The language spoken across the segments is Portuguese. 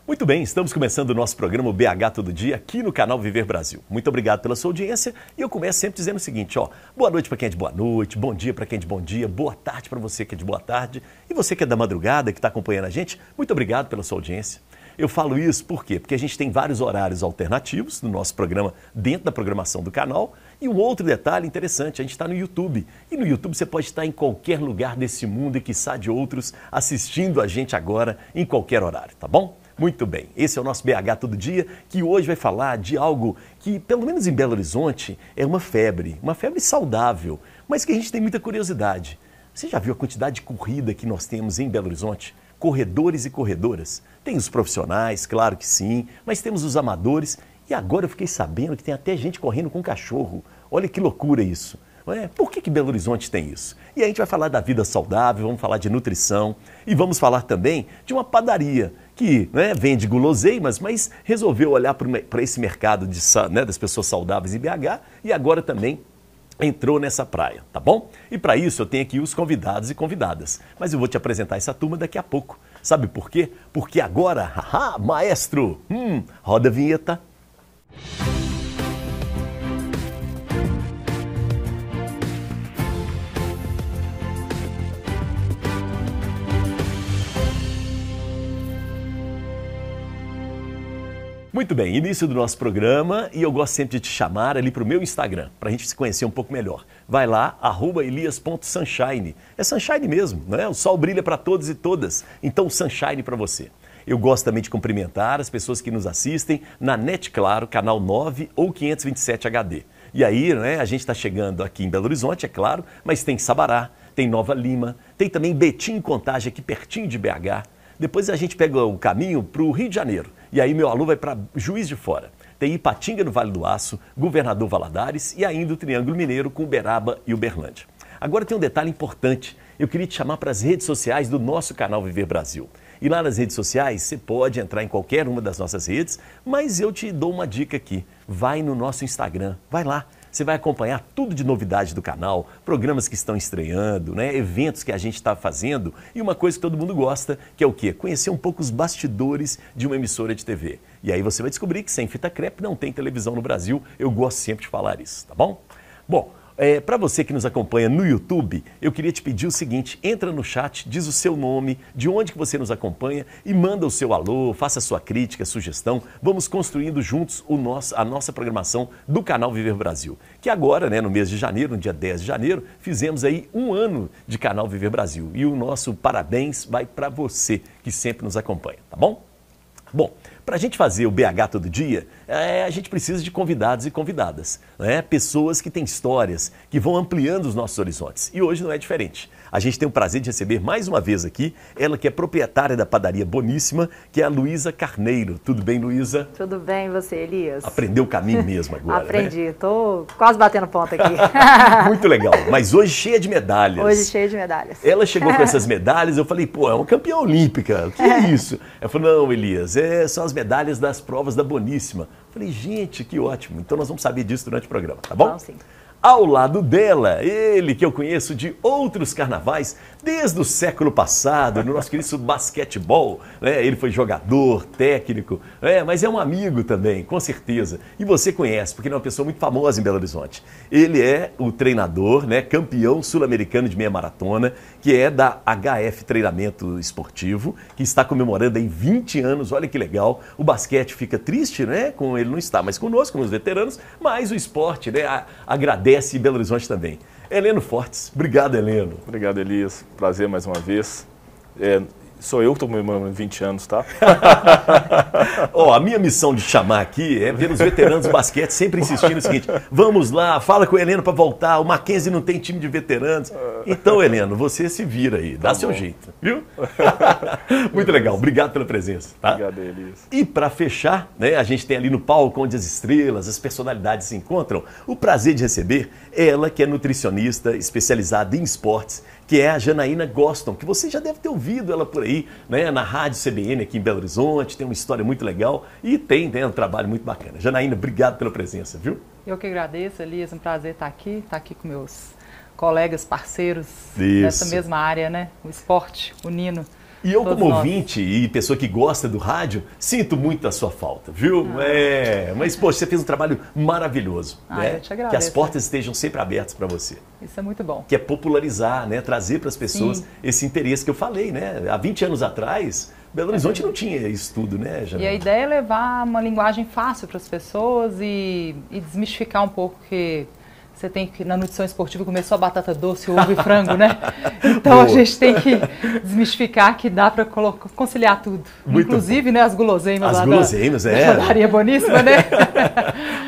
Muito bem, estamos começando o nosso programa BH Todo Dia aqui no canal Viver Brasil. Muito obrigado pela sua audiência e eu começo sempre dizendo o seguinte, boa noite para quem é de boa noite, bom dia para quem é de bom dia, boa tarde para você que é de boa tarde e você que é da madrugada, que está acompanhando a gente, muito obrigado pela sua audiência. Eu falo isso por quê? Porque a gente tem vários horários alternativos no nosso programa, dentro da programação do canal. E um outro detalhe interessante, a gente está no YouTube. E no YouTube você pode estar em qualquer lugar desse mundo e quiçá de outros assistindo a gente agora em qualquer horário, tá bom? Muito bem, esse é o nosso BH Todo Dia, que hoje vai falar de algo que, pelo menos em Belo Horizonte, é uma febre saudável, mas que a gente tem muita curiosidade. Você já viu a quantidade de corrida que nós temos em Belo Horizonte? Corredores e corredoras. Tem os profissionais, claro que sim, mas temos os amadores e agora eu fiquei sabendo que tem até gente correndo com cachorro. Olha que loucura isso. Por que Belo Horizonte tem isso? E a gente vai falar da vida saudável, vamos falar de nutrição e vamos falar também de uma padaria que vende guloseimas, mas resolveu olhar para esse mercado das pessoas saudáveis em BH e agora também entrou nessa praia, tá bom? E para isso eu tenho aqui os convidados e convidadas, mas eu vou te apresentar essa turma daqui a pouco. Sabe por quê? Porque agora, maestro, roda a vinheta. Muito bem, início do nosso programa e eu gosto sempre de te chamar ali para o meu Instagram, para a gente se conhecer um pouco melhor. Vai lá, @elias.sunshine. É sunshine mesmo, né? O sol brilha para todos e todas, então sunshine para você. Eu gosto também de cumprimentar as pessoas que nos assistem na NET Claro, canal 9 ou 527 HD. E aí, a gente está chegando aqui em Belo Horizonte, é claro, mas tem Sabará, tem Nova Lima, tem também Betim e Contagem aqui pertinho de BH. Depois a gente pega o caminho para o Rio de Janeiro. E aí meu alô vai para Juiz de Fora. Tem Ipatinga no Vale do Aço, Governador Valadares e ainda o Triângulo Mineiro com Uberaba e Uberlândia. Agora tem um detalhe importante. Eu queria te chamar para as redes sociais do nosso canal Viver Brasil. E lá nas redes sociais você pode entrar em qualquer uma das nossas redes, mas eu te dou uma dica aqui. Vai no nosso Instagram, vai lá. Você vai acompanhar tudo de novidade do canal, programas que estão estreando, eventos que a gente está fazendo e uma coisa que todo mundo gosta, que é o quê? Conhecer um pouco os bastidores de uma emissora de TV. E aí você vai descobrir que sem fita crepe não tem televisão no Brasil. Eu gosto sempre de falar isso, tá bom? Bom, para você que nos acompanha no YouTube, eu queria te pedir o seguinte, entra no chat, diz o seu nome, de onde que você nos acompanha e manda o seu alô, faça a sua crítica, sugestão. Vamos construindo juntos a nossa programação do canal Viver Brasil. Que agora, no mês de janeiro, no dia 10 de janeiro, fizemos aí 1 ano de canal Viver Brasil. E o nosso parabéns vai para você que sempre nos acompanha, tá bom? Bom, para a gente fazer o BH Todo Dia, a gente precisa de convidados e convidadas, pessoas que têm histórias, que vão ampliando os nossos horizontes. E hoje não é diferente. A gente tem o prazer de receber mais uma vez aqui, ela que é proprietária da padaria Boníssima, que é a Luísa Carneiro. Tudo bem, Luísa? Tudo bem, e você, Elias? Aprendeu o caminho mesmo agora, Aprendi, estou quase batendo ponta aqui. Muito legal, mas hoje cheia de medalhas. Hoje cheia de medalhas. Ela chegou com essas medalhas, eu falei, é uma campeã olímpica, o que é isso? Ela falou, não, Elias, são as medalhas das provas da Boníssima. Eu falei, gente, que ótimo, então nós vamos saber disso durante o programa, tá bom? Vamos sim. Ao lado dela, ele que eu conheço de outros carnavais, desde o século passado, no nosso querido basquetebol, ele foi jogador, técnico, mas é um amigo também, com certeza. E você conhece, porque ele é uma pessoa muito famosa em Belo Horizonte. Ele é o treinador, campeão sul-americano de meia maratona, que é da HF Treinamento Esportivo, que está comemorando aí 20 anos, olha que legal. O basquete fica triste, com ele não estar mais conosco, nos veteranos, mas o esporte, agradece Belo Horizonte também. Heleno Fortes, obrigado, Heleno. Obrigado, Elias. Prazer mais uma vez. Sou eu que estou comemorando 20 anos, tá? A minha missão de chamar aqui é ver os veteranos do basquete sempre insistindo no seguinte, vamos lá, fala com o Heleno para voltar, o Mackenzie não tem time de veteranos. Então, Heleno, você se vira aí, dá seu jeito, viu? Muito legal, obrigado pela presença. Tá? Obrigado, Elias. E para fechar, a gente tem ali no palco onde as estrelas, as personalidades se encontram, o prazer de receber ela que é nutricionista especializada em esportes, que é a Janaína Goston, que você já deve ter ouvido ela por aí, na Rádio CBN aqui em Belo Horizonte, tem uma história muito legal e tem um trabalho muito bacana. Janaína, obrigado pela presença, viu? Eu que agradeço, Elias, um prazer estar aqui com meus colegas, parceiros dessa mesma área, o esporte unindo E eu, todos como nós. ouvinte e pessoa que gosta do rádio, sinto muito a sua falta, viu? Mas, poxa, você fez um trabalho maravilhoso. Né? Eu te agradeço. Que as portas estejam sempre abertas para você. Isso é muito bom. Que é popularizar, né? Trazer para as pessoas esse interesse que eu falei, né? Há 20 anos atrás, Belo Horizonte não tinha isso tudo, né, Janaína? E a ideia é levar uma linguagem fácil para as pessoas e desmistificar um pouco que você tem que, na nutrição esportiva, comer só batata doce, ovo e frango, né? Então Boa. a gente tem que desmistificar que dá para conciliar tudo. Muito Inclusive, né, as guloseimas As lá guloseimas, da é. padaria Boníssima, né?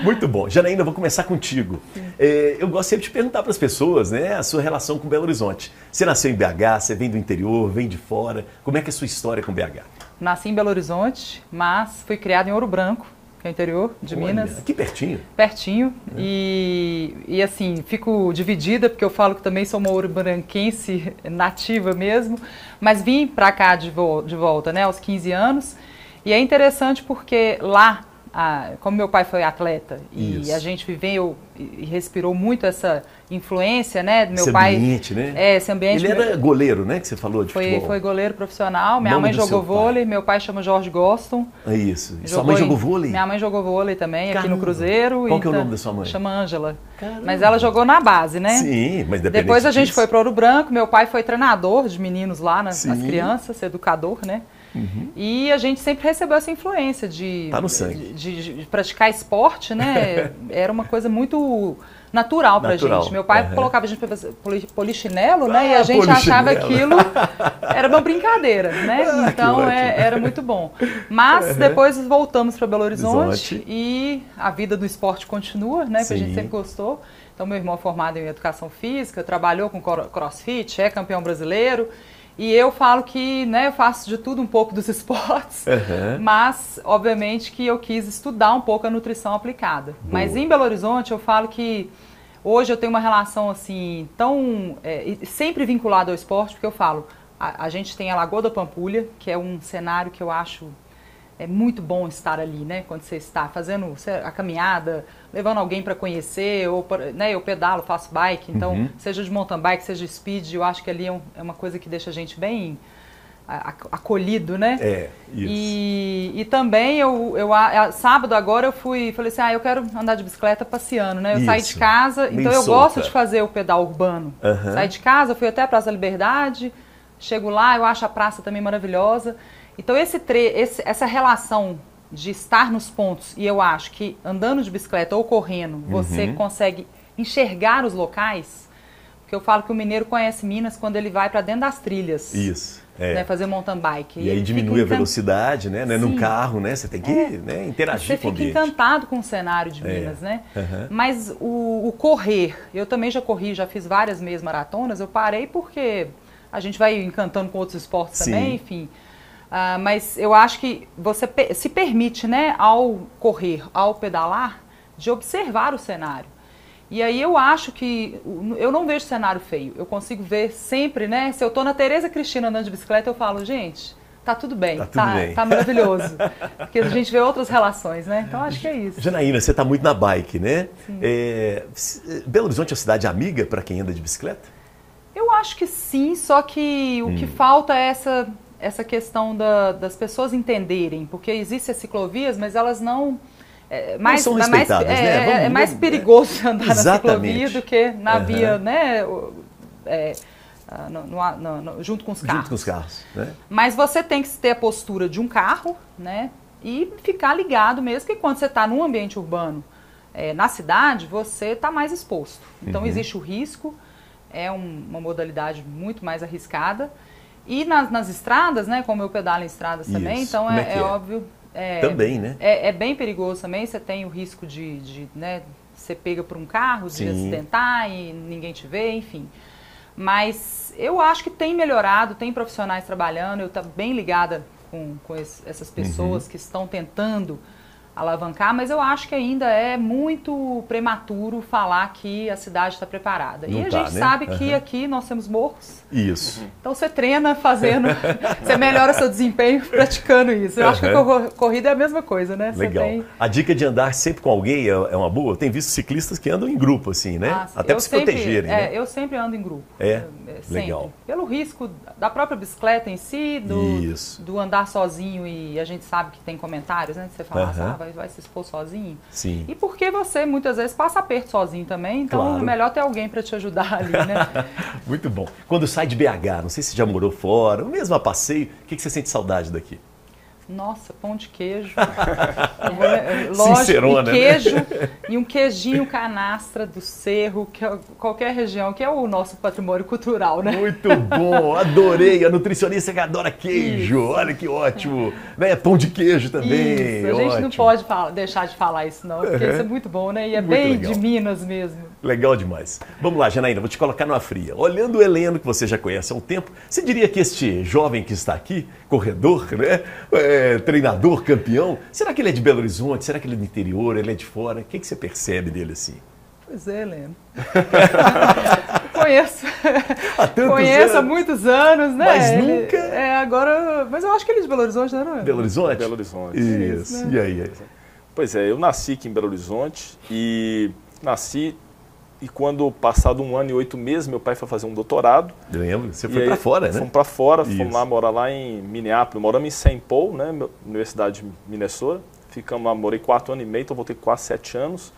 Muito bom. Janaína, eu vou começar contigo. Eu gosto sempre de perguntar para as pessoas, né, a sua relação com Belo Horizonte. Você nasceu em BH, você vem do interior, vem de fora. Como é que é a sua história com BH? Nasci em Belo Horizonte, mas fui criada em Ouro Branco, que é o interior de Olha, Minas. aqui pertinho. Pertinho. E assim, fico dividida, porque eu falo que também sou uma ouro-branquense nativa mesmo, mas vim pra cá de volta, né, aos 15 anos. E é interessante porque lá, como meu pai foi atleta e Isso. a gente viveu e respirou muito essa influência, né, do meu Esse pai. ambiente, né? Esse ambiente. Ele era goleiro, né, que você falou de futebol. Foi goleiro profissional, minha Nome mãe do jogou seu pai? vôlei, meu pai chama Jorge Goston. É isso. E sua mãe jogou vôlei? Minha mãe jogou vôlei também, aqui Caramba. no Cruzeiro. Qual que é o nome da sua mãe? Chama Ângela. Caramba. Mas ela jogou na base, né? Sim, mas independente Depois a gente disso. foi para Ouro Branco, meu pai foi treinador de meninos lá, nas Sim. crianças, educador, né? E a gente sempre recebeu essa influência Tá no sangue. de praticar esporte, né? Era uma coisa muito natural pra Natural. gente. Meu pai Uhum. colocava a gente pra fazer polichinelo, né? E a gente polichinelo. achava aquilo era uma brincadeira, né? Então ótimo. era muito bom. Mas depois voltamos para Belo Horizonte Horizonte. e a vida do esporte continua, né? Que a gente Sim. sempre gostou. Então meu irmão é formado em educação física, trabalhou com crossfit, é campeão brasileiro. E eu falo que, né, eu faço de tudo um pouco dos esportes, mas, obviamente, que eu quis estudar um pouco a nutrição aplicada. Mas em Belo Horizonte, eu falo que hoje eu tenho uma relação, assim, tão... sempre vinculada ao esporte, porque eu falo, a gente tem a Lagoa da Pampulha, que é um cenário que eu acho muito bom estar ali, né, quando você está fazendo a caminhada, levando alguém para conhecer, ou né, eu pedalo, faço bike, então seja de mountain bike, seja de speed, eu acho que ali é uma coisa que deixa a gente bem acolhido, né? Isso. E também sábado agora eu falei assim, eu quero andar de bicicleta passeando, né? Eu saí de casa, Bem então eu solta. gosto de fazer o pedal urbano. Saí de casa, fui até a Praça da Liberdade, chego lá, eu acho a praça também maravilhosa. Então essa relação de estar nos pontos, e eu acho que andando de bicicleta ou correndo, você consegue enxergar os locais, porque eu falo que o mineiro conhece Minas quando ele vai para dentro das trilhas. Isso. Né, fazer mountain bike. E aí ele diminui a fica velocidade, né? Não é num carro, né? Você tem que né, interagir com o Você fica ambiente. encantado com o cenário de Minas, né? Mas o correr, eu também já corri, já fiz várias meias maratonas, eu parei porque a gente vai encantando com outros esportes também, enfim. Mas eu acho que você se permite, né, ao correr, ao pedalar, de observar o cenário. E aí eu acho que eu não vejo cenário feio. Eu consigo ver sempre, né? Se eu tô na Tereza Cristina andando de bicicleta, eu falo, gente, tá tudo bem, tá maravilhoso. Porque a gente vê outras relações, né? Então acho que é isso. Janaína, você tá muito na bike, né? Belo Horizonte é uma cidade amiga para quem anda de bicicleta? Eu acho que sim, só que o que falta é essa questão das pessoas entenderem, porque existem as ciclovias, mas elas não são respeitadas, né? É mais perigoso andar na Exatamente. ciclovia do que na via, né? Junto com os carros. Junto com os carros, né? Mas você tem que ter a postura de um carro, né? E ficar ligado mesmo, que quando você está num ambiente urbano, na cidade, você está mais exposto. Então existe o risco, é uma modalidade muito mais arriscada. E nas estradas, né? Como eu pedalo em estradas também, então é óbvio... também, né? É bem perigoso também, você tem o risco de né, ser pega por um carro, de acidentar e ninguém te vê, enfim. Mas eu acho que tem melhorado, tem profissionais trabalhando, eu estou bem ligada com essas pessoas que estão tentando alavancar, mas eu acho que ainda é muito prematuro falar que a cidade está preparada. Não e a tá, gente né? sabe que aqui nós temos morros. Isso. Então você treina fazendo, você melhora seu desempenho praticando isso. Eu acho que a corrida é a mesma coisa, né? Legal. A dica de andar sempre com alguém é uma boa? Tem visto ciclistas que andam em grupo, assim, né? Até para se protegerem, né? Eu sempre ando em grupo. Sempre. Legal. Pelo risco da própria bicicleta em si, do andar sozinho, e a gente sabe que tem comentários, né? Você fala, vai se expor sozinho. Sim. E porque você muitas vezes passa aperto sozinho também, então é melhor ter alguém para te ajudar ali, né? Muito bom. Quando sai de BH, não sei se já morou fora, ou mesmo a passeio, o que você sente saudade daqui? Nossa, pão de queijo. Lógico, Sincerona, e queijo, né? E um queijinho canastra do Cerro, que é qualquer região, que é o nosso patrimônio cultural, né? Muito bom, adorei. A nutricionista que adora queijo, olha que ótimo. Né? Pão de queijo também. Isso. A gente não pode deixar de falar isso não, porque isso é muito bom, né? E é muito bem legal. De Minas mesmo. Legal demais. Vamos lá, Janaína, vou te colocar numa fria. Olhando o Heleno, que você já conhece há um tempo, você diria que este jovem que está aqui, corredor, né? Treinador, campeão, será que ele é de Belo Horizonte? Será que ele é do interior? Ele é de fora? O que você percebe dele assim? Pois é, Heleno. Conheço. Conheço há muitos anos, né? Mas nunca... agora... Mas eu acho que ele é de Belo Horizonte, não é? Belo Horizonte? Belo Horizonte. Isso. Né? E aí? Pois é, eu nasci aqui em Belo Horizonte e quando, passado 1 ano e 8 meses, meu pai foi fazer um doutorado. Eu lembro, você foi para fora, né? Fomos para fora, fomos lá morar lá em Minneapolis. Moramos em St. Paul, né? Universidade de Minnesota. Ficamos lá, morei 4 anos e meio, então voltei quase 7 anos.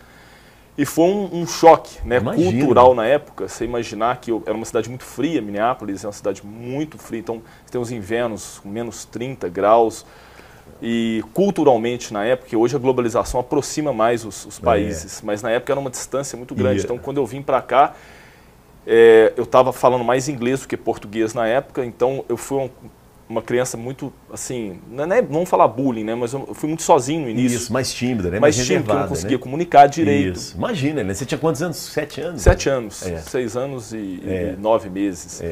E foi um choque, né, cultural na época. Você imaginar que era uma cidade muito fria, Minneapolis é uma cidade muito fria. Então, você tem os invernos com menos 30 graus. E culturalmente na época, hoje a globalização aproxima mais os países, mas na época era uma distância muito grande. Então quando eu vim para cá, eu estava falando mais inglês do que português na época, então eu fui uma criança muito, assim, não vamos falar bullying, né, mas eu fui muito sozinho no início. Isso, mais tímida, né? Mais tímido, que eu não conseguia comunicar direito. Isso, imagina, né? Você tinha quantos anos? 7 anos? 7 anos, 6 anos e 9 meses.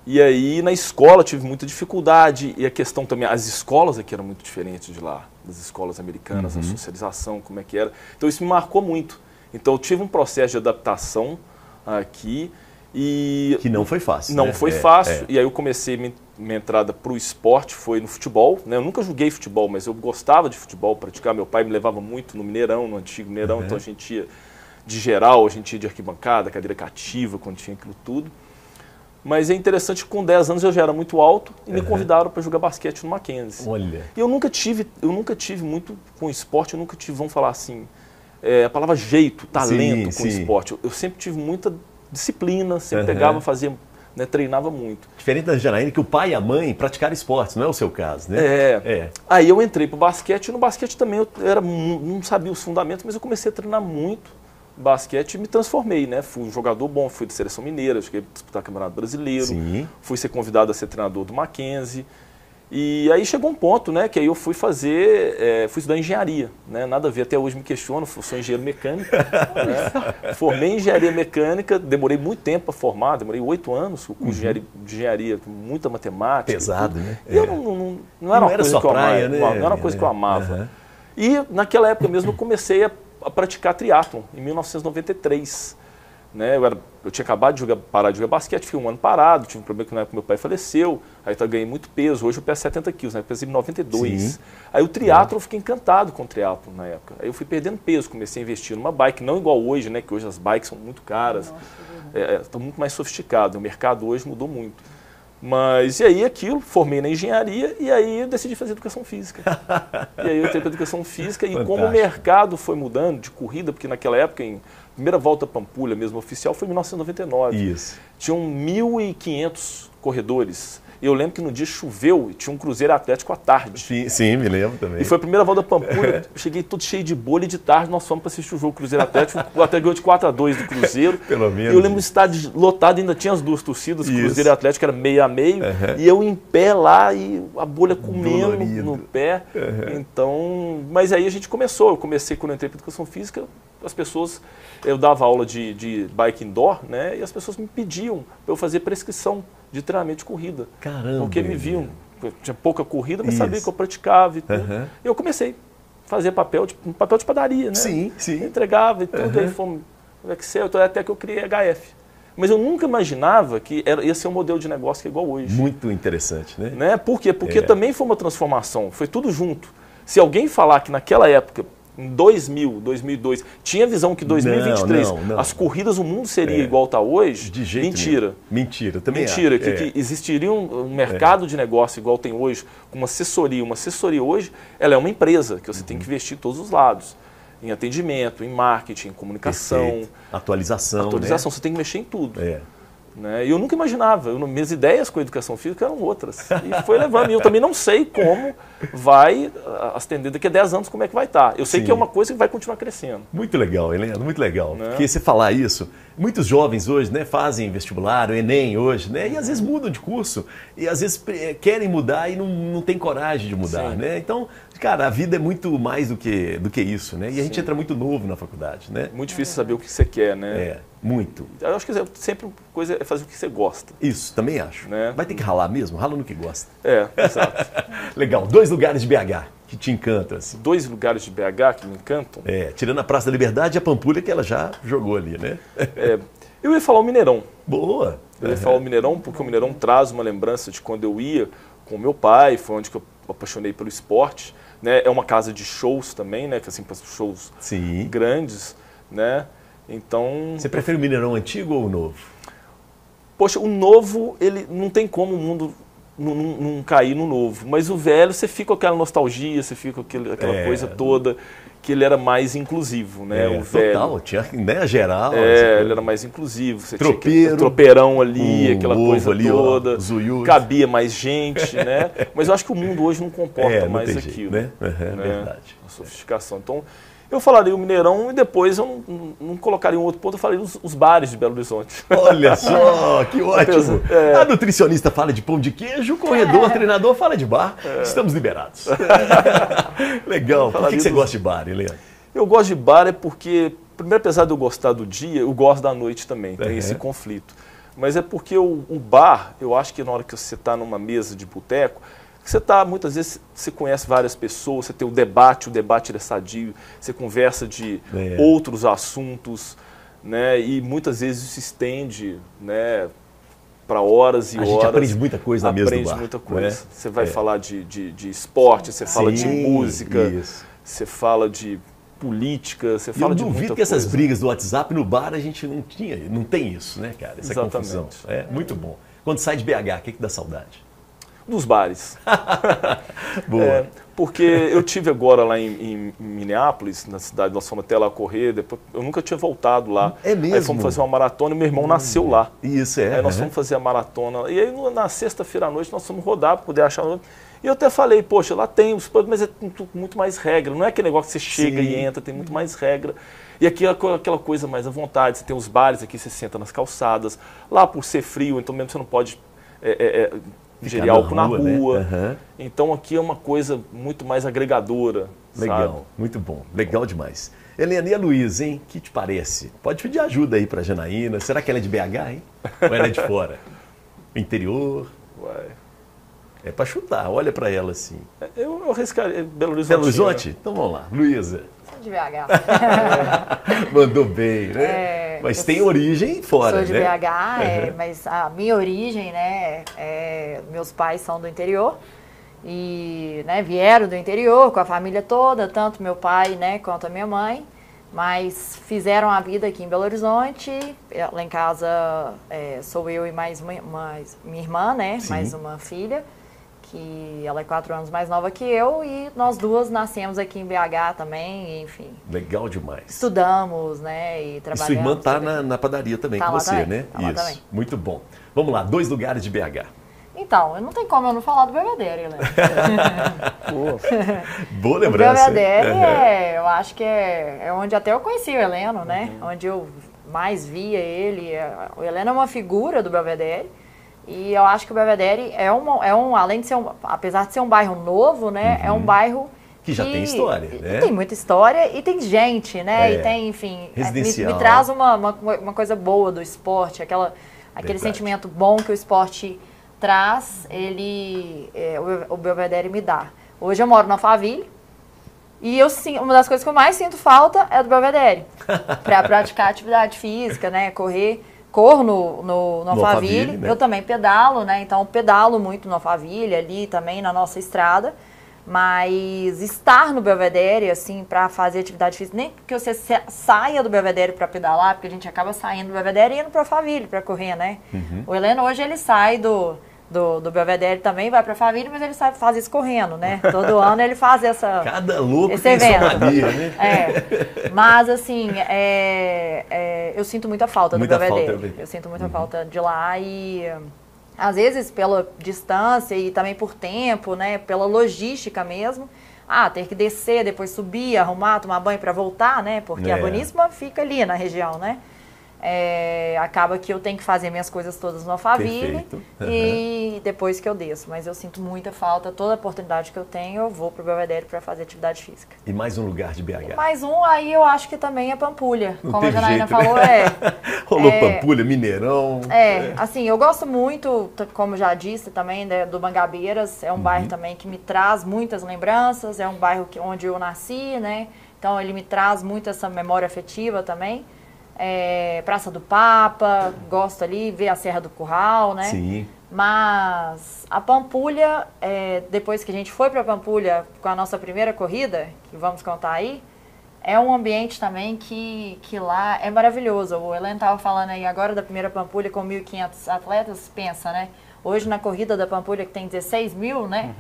E aí, na escola, tive muita dificuldade. E a questão também, as escolas aqui eram muito diferentes de lá, das escolas americanas, a socialização, como é que era. Então, isso me marcou muito. Então, eu tive um processo de adaptação aqui. Que não foi fácil. Não foi fácil. E aí, eu comecei minha entrada para o esporte, foi no futebol. Né? Eu nunca joguei futebol, mas eu gostava de futebol, praticar. Meu pai me levava muito no Mineirão, no antigo Mineirão. Então, a gente ia de geral, a gente ia de arquibancada, cadeira cativa, quando tinha aquilo tudo. Mas é interessante que com 10 anos eu já era muito alto e me convidaram para jogar basquete no Mackenzie. Olha. E eu nunca tive muito com esporte, eu nunca tive, vamos falar assim, a palavra jeito, talento com esporte. Eu sempre tive muita disciplina, sempre pegava, fazia, né, treinava muito. Diferente da Janaína, que o pai e a mãe praticaram esportes, não é o seu caso, né? Aí eu entrei para o basquete, e no basquete também eu não sabia os fundamentos, mas eu comecei a treinar muito basquete e me transformei, né? Fui um jogador bom, fui de seleção mineira, cheguei a disputar Campeonato Brasileiro, fui ser convidado a ser treinador do Mackenzie. E aí chegou um ponto, né, que aí eu fui fui estudar engenharia, né? Nada a ver, até hoje me questiono, sou engenheiro mecânico, né? Formei em engenharia mecânica, demorei muito tempo para formar, demorei 8 anos, o curso de engenharia, muita matemática. Pesado, né? E eu não era uma coisa que eu amava, né? Não era uma coisa que eu amava. E naquela época mesmo eu comecei a praticar triatlon, em 1993. Né? Eu tinha acabado de parar de jogar basquete, fiquei 1 ano parado, tive um problema que na época meu pai faleceu, aí eu ganhei muito peso, hoje eu peso 70 quilos, né? Eu pesei 92. Aí o triatlon, eu fiquei encantado com o triatlon na época. Aí eu fui perdendo peso, comecei a investir numa bike, não igual hoje, né? Que hoje as bikes são muito caras, estão muito mais sofisticadas, o mercado hoje mudou muito. Mas, e aí aquilo, formei na engenharia e aí eu decidi fazer educação física. E aí eu entrei para educação física e como o mercado foi mudando de corrida, porque naquela época, em primeira volta a Pampulha mesmo oficial, foi em 1999. Isso. Tinham 1.500 corredores. E eu lembro que no dia choveu e tinha um cruzeiro atlético à tarde. Sim, me lembro também. E foi a primeira volta da Pampulha, eu cheguei todo cheio de bolha e de tarde nós fomos para assistir o jogo Cruzeiro Atlético, o Atlético ganhou de 4-2 do Cruzeiro. Pelo menos. E eu lembro do estádio lotado, ainda tinha as duas torcidas, Cruzeiro e Atlético era meio a meio, e eu em pé lá e a bolha comendo no pé. Então, mas aí a gente começou, eu comecei quando eu entrei para educação física, as pessoas, eu dava aula de bike indoor, né, e as pessoas me pediam para eu fazer prescrição de treinamento de corrida. Caramba! Porque me viam, tinha pouca corrida, mas sabia que eu praticava e tudo. E eu comecei. fazia papel de padaria, né? Sim, sim. Entregava e tudo, aí fomos no Excel, até que eu criei HF. Mas eu nunca imaginava que ia ser um modelo de negócio que é igual hoje. Muito interessante, né? Por quê? Porque também foi uma transformação, foi tudo junto. Se alguém falar que naquela época, em 2000, 2002, tinha visão que em 2023 não. as corridas, o mundo seria igual está hoje, de jeito mentira. Nenhum. Mentira, também Mentira, que existiria um mercado de negócio igual tem hoje, com uma assessoria. Uma assessoria hoje, ela é uma empresa, que você tem que investir em todos os lados. Em atendimento, em marketing, em comunicação. Perfeito. Atualização, né? Você tem que mexer em tudo. É. E eu nunca imaginava, minhas ideias com a educação física eram outras. E foi levando. E eu também não sei como vai as tendências daqui a 10 anos, como é que vai estar. Eu sei que é uma coisa que vai continuar crescendo. Muito legal, Helena, muito legal. Né? Porque você falar isso, muitos jovens hoje, né, fazem vestibular, o Enem hoje, né, e às vezes mudam de curso, e às vezes querem mudar e não tem coragem de mudar, né? Então, cara, a vida é muito mais do que isso, né? E a gente entra muito novo na faculdade, né? Muito difícil saber o que você quer, né? Muito. Eu acho que sempre coisa é fazer o que você gosta. Isso, também acho. Né? Vai ter que ralar mesmo, rala no que gosta. Exato. Legal. 2 lugares de BH que te encantam, assim. 2 lugares de BH que me encantam? Tirando a Praça da Liberdade e a Pampulha, que ela já jogou ali, né? Eu ia falar o Mineirão. Boa! Eu ia falar o Mineirão, porque o Mineirão traz uma lembrança de quando eu ia com o meu pai, foi onde que eu apaixonei pelo esporte. Né? É uma casa de shows também, né? Que assim, shows grandes, né? Então... Você prefere o Mineirão antigo ou o novo? Poxa, o novo, ele não tem como o mundo não cair no novo. Mas o velho, você fica com aquela nostalgia, você fica com aquela coisa toda, que ele era mais inclusivo, né? O velho. Total, tinha, né, geral. Ele era mais inclusivo. Você Tropeiro, tinha tropeirão ali, aquela coisa ali, toda. Cabia mais gente, né? Mas eu acho que o mundo hoje não comporta mais aquilo. Né? Verdade. A sofisticação. Então, eu falaria o Mineirão e depois eu não colocaria um outro ponto, eu falaria os bares de Belo Horizonte. Olha só, que ótimo. A nutricionista fala de pão de queijo, o corredor, treinador fala de bar. Estamos liberados. Legal. Por que você gosta de bar, Helena? Eu gosto de bar porque, primeiro, apesar de eu gostar do dia, eu gosto da noite também, tem esse conflito. Mas é porque o bar, eu acho que na hora que você está numa mesa de boteco, você está, muitas vezes, você conhece várias pessoas, você tem o debate é sadio, você conversa de outros assuntos, né? E muitas vezes isso se estende, né, para horas e horas. A gente aprende muita coisa na mesa do bar. Aprende muita coisa. Né? Você vai falar de esporte, você fala de música, você fala de política, você fala de muita coisa. Eu duvido que essas brigas do WhatsApp no bar a gente não tem isso, né, cara? Essa confusão. Muito bom. Quando sai de BH, o que dá saudade? Dos bares. Boa. Porque eu tive agora lá em Minneapolis, na cidade, nós fomos até lá correr, depois, eu nunca tinha voltado lá. É mesmo? Aí fomos fazer uma maratona e meu irmão nasceu lá. Isso, Aí nós fomos fazer a maratona. E aí na sexta-feira à noite nós fomos rodar para poder achar... E eu até falei, poxa, lá tem os planos, mas é muito mais regra. Não é aquele negócio que você chega e entra, tem muito mais regra. E aqui é aquela coisa mais à vontade. Você tem os bares aqui, você senta nas calçadas. Lá por ser frio, então mesmo você não pode... ingerir álcool na rua. Né? Então aqui é uma coisa muito mais agregadora. Legal, sabe? muito bom. Legal demais. Helena, e a Luísa, hein? O que te parece? Pode pedir ajuda aí pra Janaína. Será que ela é de BH, hein? Ou ela é de fora? Interior? É pra chutar, olha pra ela assim. Eu arriscaria Belo Horizonte. Belo Horizonte? Então vamos lá. Luísa. Sou de BH. Mandou bem, né? Mas tem origem fora, né? Sou de BH, mas a minha origem, né? Meus pais são do interior. E vieram do interior com a família toda, tanto meu pai, né, quanto a minha mãe. Mas fizeram a vida aqui em Belo Horizonte. Lá em casa sou eu e mais minha irmã, né? Sim. Mais uma filha, que ela é 4 anos mais nova que eu. E nós duas nascemos aqui em BH também, enfim. Legal demais. Estudamos, né? E trabalhamos. E sua irmã tá na padaria também com você, também, né? Tá Isso. também. Muito bom. Vamos lá, 2 lugares de BH. Então, não tem como eu não falar do Belvedere, Helena. Boa lembrança. O Belvedere, eu acho que é onde até eu conheci o Heleno, né? Onde eu mais via ele. O Heleno é uma figura do Belvedere. E eu acho que o Belvedere além de ser apesar de ser um bairro novo, né? É um bairro que já tem história, né? Tem muita história e tem gente, né? E tem, enfim, residencial. Me traz uma coisa boa do esporte, aquele sentimento bom que o esporte traz, o Belvedere me dá. Hoje eu moro na Faville, E uma das coisas que eu mais sinto falta é do Belvedere. Para praticar atividade física, né? Corro no Alphaville, né? Eu também pedalo, né? Então pedalo muito no Alphaville, ali também na nossa estrada. Mas estar no Belvedere, assim, para fazer atividade física, nem que você saia do Belvedere para pedalar, porque a gente acaba saindo do Belvedere e indo para o Alphaville para correr, né? O Heleno hoje ele sai do Belvedere também, vai para a família, mas ele sabe fazer isso correndo, né? Todo ano ele faz Cada louco esse tem evento. sua mania, né? Mas assim, eu sinto muita falta do Belvedere. Eu sinto muita falta de lá e às vezes pela distância e também por tempo, né? Pela logística mesmo. Ter que descer, depois subir, arrumar, tomar banho para voltar, né? Porque a Boníssima fica ali na região, né? Acaba que eu tenho que fazer minhas coisas todas no Alphaville e depois que eu desço. Mas eu sinto muita falta, toda oportunidade que eu tenho, eu vou pro Belvedere para fazer atividade física. E mais um lugar de BH? Mais um, aí eu acho que também é Pampulha. Não como a Janaína jeito, falou, né? Rolou Pampulha, Mineirão. Assim, eu gosto muito, como já disse também, né, do Mangabeiras. É um bairro também que me traz muitas lembranças. É um bairro onde eu nasci, né? Então ele me traz muito essa memória afetiva também. Praça do Papa, gosto ali, ver a Serra do Curral, né? Sim. Mas a Pampulha, depois que a gente foi para Pampulha com a nossa primeira corrida, que vamos contar aí, é um ambiente também que lá é maravilhoso. O Heleno estava falando aí agora da primeira Pampulha com 1.500 atletas, pensa, né? Hoje na corrida da Pampulha que tem 16 mil, né?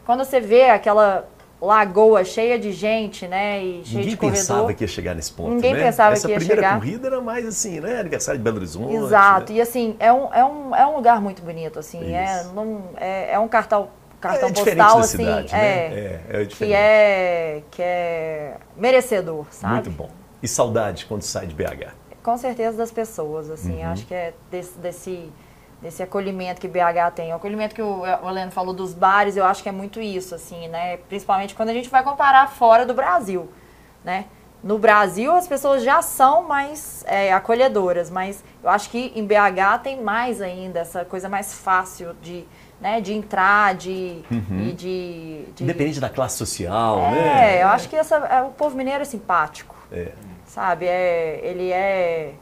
Quando você vê aquela lagoa cheia de gente, né, e cheia de corredor. Ninguém pensava que ia chegar nesse ponto, Ninguém pensava que ia chegar. Essa primeira corrida era mais assim, né, aniversário de Belo Horizonte. Exato, né? E assim, é um lugar muito bonito, assim, é um cartão postal, assim, cidade, né? que é merecedor, sabe? Muito bom. E saudade quando sai de BH? Com certeza das pessoas, assim, acho que é desse acolhimento que BH tem. O acolhimento que o Heleno falou dos bares, eu acho que é muito isso, assim, né? Principalmente quando a gente vai comparar fora do Brasil, né? No Brasil, as pessoas já são mais acolhedoras, mas eu acho que em BH tem mais ainda essa coisa mais fácil de entrar, Independente da classe social, né? Eu acho que o povo mineiro é simpático, sabe? Ele é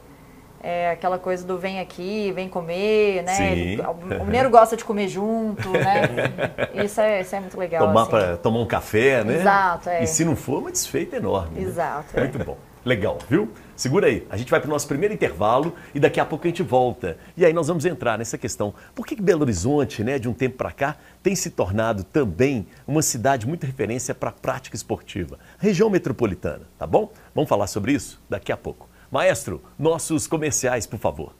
aquela coisa do vem aqui, vem comer, né? O mineiro gosta de comer junto, né? Isso é muito legal. Tomar um café, né? Exato, E se não for, uma desfeita enorme. Exato. Né? Muito bom. Legal, viu? Segura aí. A gente vai para o nosso primeiro intervalo e daqui a pouco a gente volta. E aí nós vamos entrar nessa questão. Por que Belo Horizonte, né, de um tempo para cá, tem se tornado também uma cidade muito referência para a prática esportiva? Região metropolitana, tá bom? Vamos falar sobre isso daqui a pouco. Maestro, nossos comerciais, por favor.